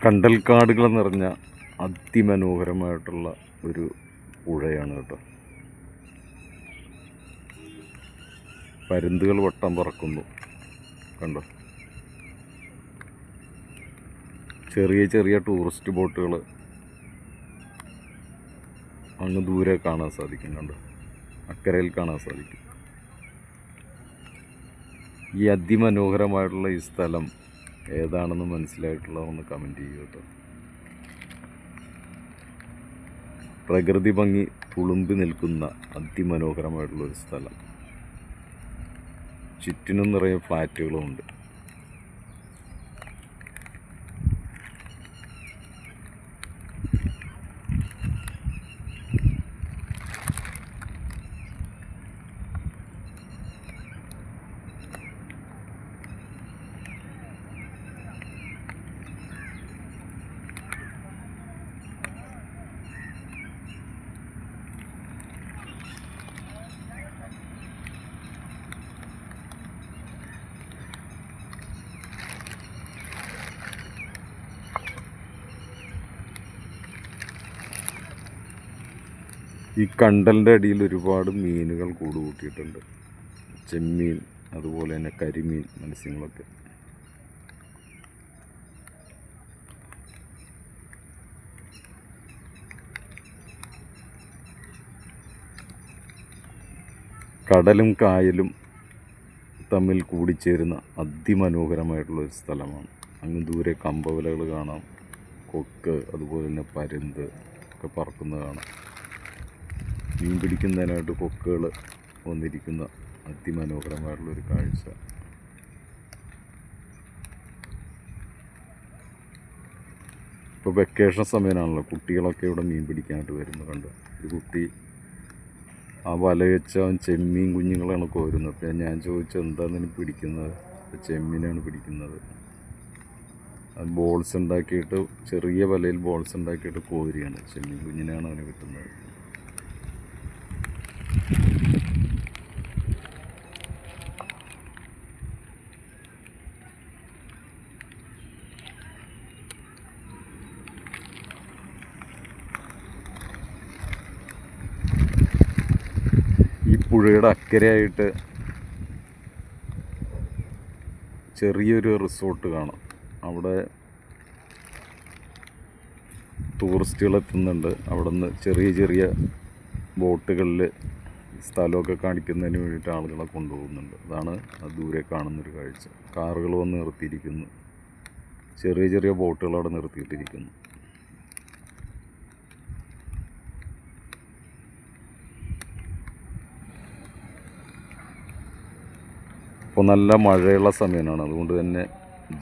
കണ്ടൽക്കാടുകൾ നിറഞ്ഞ അതിമനോഹരമായിട്ടുള്ള ഒരു പുഴയാണ് കേട്ടോ. പരുന്തുകൾ വട്ടം പറക്കുന്നു കണ്ടോ. ചെറിയ ചെറിയ ടൂറിസ്റ്റ് ബോട്ടുകൾ അങ്ങ് ദൂരെ കാണാൻ സാധിക്കും കണ്ടോ, അക്കരയിൽ കാണാൻ സാധിക്കും. ഈ അതിമനോഹരമായിട്ടുള്ള ഈ സ്ഥലം ഏതാണെന്ന് മനസ്സിലായിട്ടുള്ളതൊന്ന് കമൻറ്റ് ചെയ്യുക കേട്ടോ. പ്രകൃതി ഭംഗി തുളുമ്പി നിൽക്കുന്ന അതിമനോഹരമായിട്ടുള്ളൊരു സ്ഥലം. ചുറ്റിനും നിറയെ ഫ്ലാറ്റുകളുമുണ്ട്. ഈ കണ്ടലിൻ്റെ അടിയിൽ ഒരുപാട് മീനുകൾ കൂടുകൂട്ടിയിട്ടുണ്ട്. ചെമ്മീൻ, അതുപോലെ തന്നെ കരിമീൻ മത്സ്യങ്ങളൊക്കെ. കടലും കായലും തമ്മിൽ കൂടിച്ചേരുന്ന അതിമനോഹരമായിട്ടുള്ളൊരു സ്ഥലമാണ്. അങ്ങ് ദൂരെ കമ്പവലകൾ കാണാം, കൊക്ക്, അതുപോലെ തന്നെ പരുന്ത് ഒക്കെ പറക്കുന്നത് കാണാം. മീൻ പിടിക്കുന്നതിനായിട്ട് കൊക്കുകൾ വന്നിരിക്കുന്ന അതിമനോഹരമായിട്ടുള്ളൊരു കാഴ്ച. ഇപ്പോൾ വെക്കേഷൻ സമയമാണല്ലോ, കുട്ടികളൊക്കെ ഇവിടെ മീൻ പിടിക്കാനായിട്ട് വരുന്നത് കണ്ടു. ഒരു കുട്ടി ആ വല വെച്ച് അവൻ ചെമ്മീൻ കുഞ്ഞുങ്ങളാണ് കോരുന്നത്. അപ്പോൾ ഞാൻ ചോദിച്ചു, എന്താണെന്ന് പിടിക്കുന്നത്? ചെമ്മീനാണ് പിടിക്കുന്നത്. ബോൾസ് ഉണ്ടാക്കിയിട്ട്, ചെറിയ വലയിൽ ബോൾസ് ഉണ്ടാക്കിയിട്ട് കോരുകയാണ്. ചെമ്മീൻ കുഞ്ഞിനാണ് അവന് കിട്ടുന്നത്. ഈ പുഴയുടെ അക്കരയായിട്ട് ചെറിയൊരു റിസോർട്ട് കാണാം. അവിടെ ടൂറിസ്റ്റുകൾ എത്തുന്നുണ്ട്. അവിടെ നിന്ന് ചെറിയ ചെറിയ ബോട്ടുകളിൽ സ്ഥലമൊക്കെ കാണിക്കുന്നതിന് വേണ്ടിയിട്ട് ആളുകളെ കൊണ്ടുപോകുന്നുണ്ട്. അതാണ് ദൂരെ കാണുന്നൊരു കാഴ്ച. കാറുകൾ വന്ന് നിർത്തിയിരിക്കുന്നു, ചെറിയ ചെറിയ ബോട്ടുകൾ അവിടെ നിർത്തിയിട്ടിരിക്കുന്നു. ഇപ്പോൾ നല്ല മഴയുള്ള സമയമാണ്, അതുകൊണ്ട് തന്നെ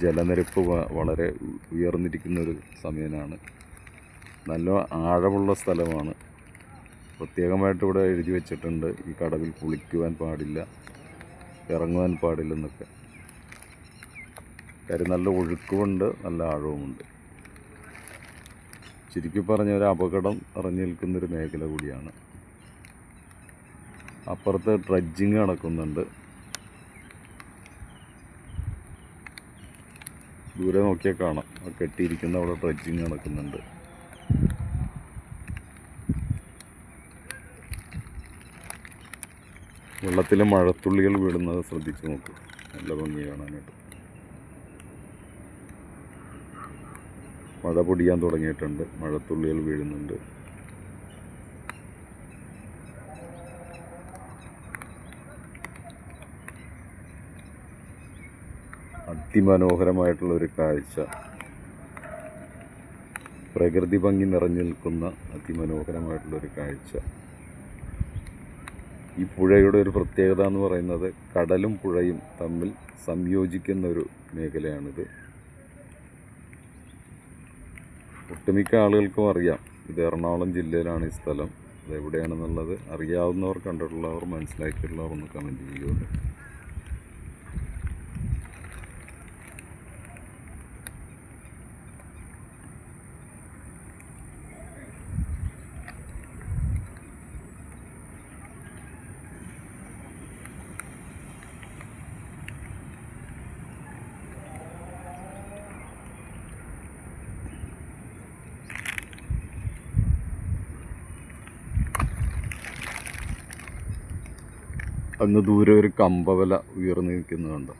ജലനിരപ്പ് വളരെ ഉയർന്നിരിക്കുന്നൊരു സമയമാണ്. നല്ല ആഴമുള്ള സ്ഥലമാണ്. പ്രത്യേകമായിട്ട് ഇവിടെ എഴുതി വെച്ചിട്ടുണ്ട്, ഈ കടവിൽ കുളിക്കുവാൻ പാടില്ല, ഇറങ്ങുവാൻ പാടില്ലെന്നൊക്കെ. കാര്യം നല്ല ഒഴുക്കുമുണ്ട്, നല്ല ആഴവുമുണ്ട്. ചുരുക്കി പറഞ്ഞ ഒരു അപകടം നിറഞ്ഞു നിൽക്കുന്നൊരു മേഖല കൂടിയാണ്. അപ്പുറത്ത് ഡ്രഡ്ജിങ് നടക്കുന്നുണ്ട്. ദൂരെ നോക്കിയാൽ കാണാം, കെട്ടിയിരിക്കുന്ന അവിടെ ഡ്രഡ്ജിങ് നടക്കുന്നുണ്ട്. വെള്ളത്തിൽ മഴത്തുള്ളികൾ വീടുന്നത് ശ്രദ്ധിച്ച് നോക്കും, നല്ല ഭംഗി കാണാനായിട്ട്. മഴ പൊടിയാൻ തുടങ്ങിയിട്ടുണ്ട്, മഴത്തുള്ളികൾ വീഴുന്നുണ്ട്. അതിമനോഹരമായിട്ടുള്ളൊരു കാഴ്ച, പ്രകൃതി ഭംഗി നിറഞ്ഞു നിൽക്കുന്ന അതിമനോഹരമായിട്ടുള്ളൊരു കാഴ്ച. ഈ പുഴയുടെ ഒരു പ്രത്യേകത എന്ന് പറയുന്നത് കടലും പുഴയും തമ്മിൽ സംയോജിക്കുന്ന ഒരു മേഖലയാണിത്. ഒട്ടുമിക്ക ആളുകൾക്കും അറിയാം, ഇത് എറണാകുളം ജില്ലയിലാണ് ഈ സ്ഥലം. അതെവിടെയാണെന്നുള്ളത് അറിയാവുന്നവർ, കണ്ടിട്ടുള്ളവർ, മനസ്സിലാക്കിയിട്ടുള്ളവർ ഒന്ന് കമൻറ്റ് ചെയ്യുമല്ലോ. അങ്ങ് ദൂരെ ഒരു കമ്പവല ഉയർന്നു നിൽക്കുന്നത് കണ്ടോ.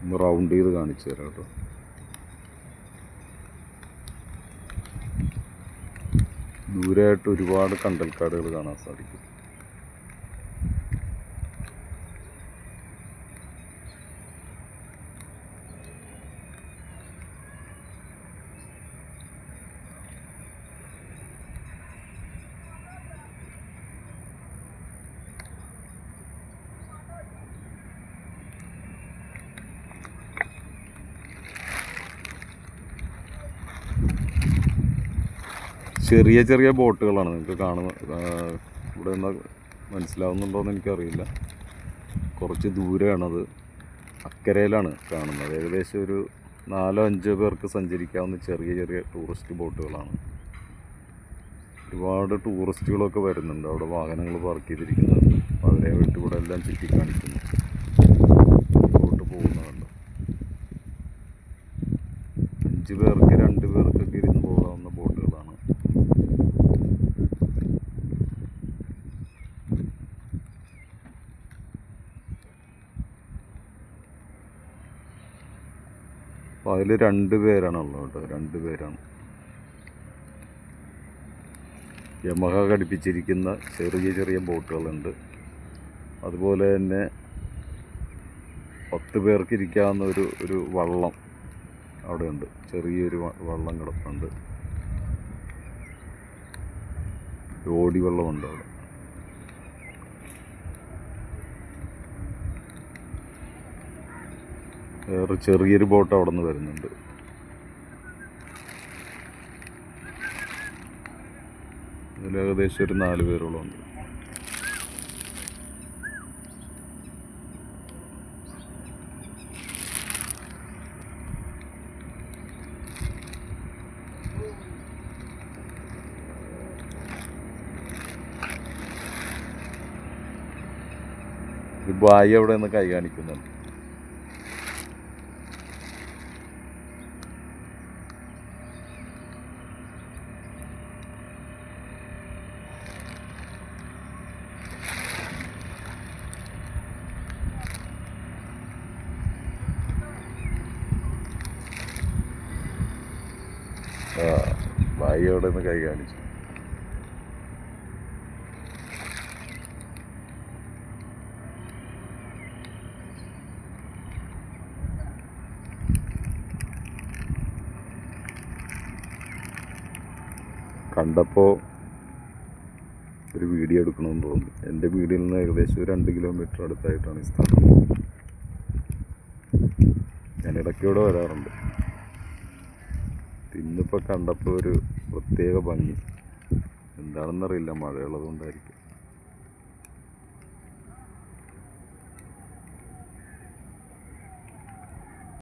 ഒന്ന് റൗണ്ട് ചെയ്ത് കാണിച്ചു തരാം കേട്ടോ. ദൂരെയായിട്ട് ഒരുപാട് കണ്ടൽക്കാടുകൾ കാണാൻ സാധിക്കും. ചെറിയ ചെറിയ ബോട്ടുകളാണ് നിങ്ങൾക്ക് കാണുന്നത്. ഇവിടെ നിന്ന് മനസ്സിലാവുന്നുണ്ടോ എന്ന് എനിക്കറിയില്ല. കുറച്ച് ദൂരെയാണത്, അക്കരയിലാണ് കാണുന്നത്. ഏകദേശം ഒരു 4-5 പേർക്ക് സഞ്ചരിക്കാവുന്ന ചെറിയ ചെറിയ ടൂറിസ്റ്റ് ബോട്ടുകളാണ്. ഒരുപാട് ടൂറിസ്റ്റുകളൊക്കെ വരുന്നുണ്ട്. അവിടെ വാഹനങ്ങൾ പാർക്ക് ചെയ്തിരിക്കുന്നുണ്ട്. അപ്പോൾ അവരെ വിട്ട് ഇവിടെ എല്ലാം ചുറ്റി കാണിക്കുന്നു. ബോട്ട് പോകുന്നുണ്ട്. 5 പേർക്ക് 2 പേർക്കൊക്കെ ഇരുന്ന് പോകാവുന്ന ബോട്ടുകളാണ്. അപ്പോൾ അതിൽ 2 പേരാണുള്ളത് കേട്ടോ. 2 പേരാണ്. യമഹ ഘടിപ്പിച്ചിരിക്കുന്ന ചെറിയ ചെറിയ ബോട്ടുകളുണ്ട്. അതുപോലെ തന്നെ 10 പേർക്ക് ഇരിക്കാവുന്ന ഒരു വള്ളം അവിടെയുണ്ട്. ചെറിയൊരു വള്ളം കിടപ്പുണ്ട്. ഓടി വെള്ളമുണ്ട് അവിടെ. വേറെ ചെറിയൊരു ബോട്ട് അവിടെ നിന്ന് വരുന്നുണ്ട്. അതിൽ ഏകദേശം ഒരു 4 പേരോളം ഉണ്ട്. ഒരു ബായി അവിടെ നിന്ന് കൈ കാണിക്കുന്നുണ്ട്. ബായി അവിടെ നിന്ന് കൈ കാണിച്ചു. കണ്ടപ്പോൾ ഒരു വീഡിയോ എടുക്കണമെന്ന് തോന്നി. എൻ്റെ വീടിൽ നിന്ന് ഏകദേശം 2 കിലോമീറ്റർ അടുത്തായിട്ടാണ് ഈ സ്ഥലം. ഞാൻ ഇടയ്ക്കൂടെ വരാറുണ്ട്. ഇന്നിപ്പോൾ കണ്ടപ്പോൾ ഒരു പ്രത്യേക ഭംഗി. എന്താണെന്നറിയില്ല, മഴയുള്ളതുകൊണ്ടായിരിക്കും.